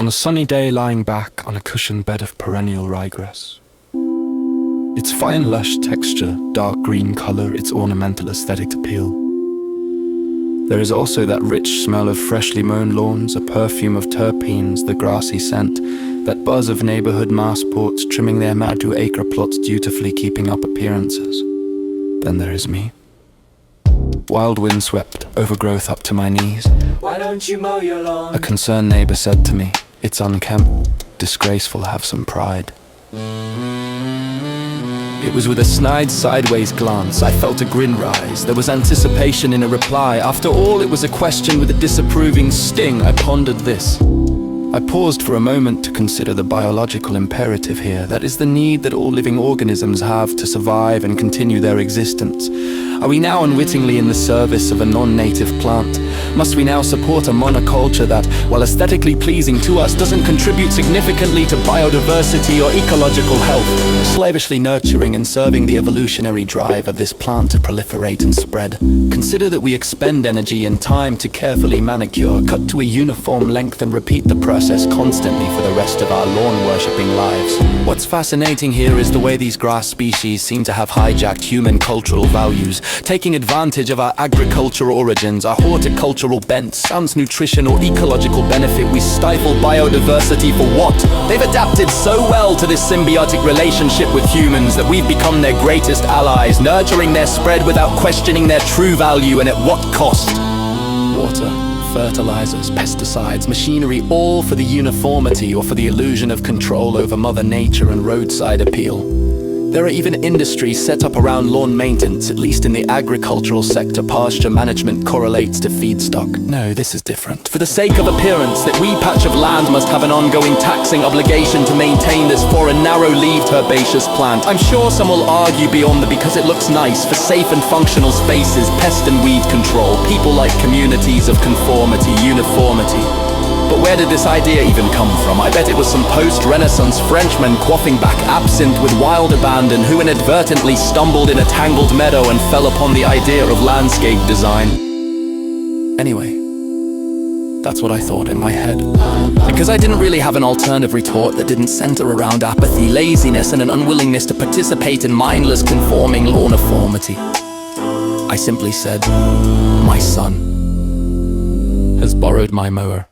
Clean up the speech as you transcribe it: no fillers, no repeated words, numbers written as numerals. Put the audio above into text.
On a sunny day lying back on a cushioned bed of perennial ryegrass. Its fine lush texture, dark green color, its ornamental aesthetic appeal. There is also that rich smell of freshly mown lawns, a perfume of terpenes, the grassy scent, that buzz of neighborhood massports trimming their mad 2-acre plots, dutifully keeping up appearances. Then there is me. Wild wind swept, overgrowth up to my knees. Why don't you mow your lawn? A concerned neighbor said to me, "It's unkempt, disgraceful, have some pride." It was with a snide sideways glance I felt a grin rise. There was anticipation in a reply. After all, it was a question with a disapproving sting. I pondered this. I paused for a moment to consider the biological imperative here. That is the need that all living organisms have to survive and continue their existence. Are we now unwittingly in the service of a non-native plant? Must we now support a monoculture that, while aesthetically pleasing to us, doesn't contribute significantly to biodiversity or ecological health, slavishly nurturing and serving the evolutionary drive of this plant to proliferate and spread? Consider that we expend energy and time to carefully manicure, cut to a uniform length and repeat the process constantly for the rest of our lawn-worshipping lives. What's fascinating here is the way these grass species seem to have hijacked human cultural values, taking advantage of our agricultural origins, our horticultural bent, sans nutrition or ecological benefit. We stifle biodiversity for what? They've adapted so well to this symbiotic relationship with humans that we've become their greatest allies, nurturing their spread without questioning their true value, and at what cost? Water, fertilizers, pesticides, machinery, all for the uniformity or for the illusion of control over Mother Nature and roadside appeal. There are even industries set up around lawn maintenance. At least in the agricultural sector, pasture management correlates to feedstock. No, this is different. For the sake of appearance, that wee patch of land must have an ongoing taxing obligation to maintain this for a narrow-leaved herbaceous plant. I'm sure some will argue beyond the because it looks nice, for safe and functional spaces, pest and weed control. People like communities of conformity, uniformity. But where did this idea even come from? I bet it was some post-Renaissance Frenchmen quaffing back absinthe with wild abandon who inadvertently stumbled in a tangled meadow and fell upon the idea of landscape design. Anyway, that's what I thought in my head. Because I didn't really have an alternative retort that didn't center around apathy, laziness, and an unwillingness to participate in mindless conforming lawniformity. I simply said, "My son has borrowed my mower."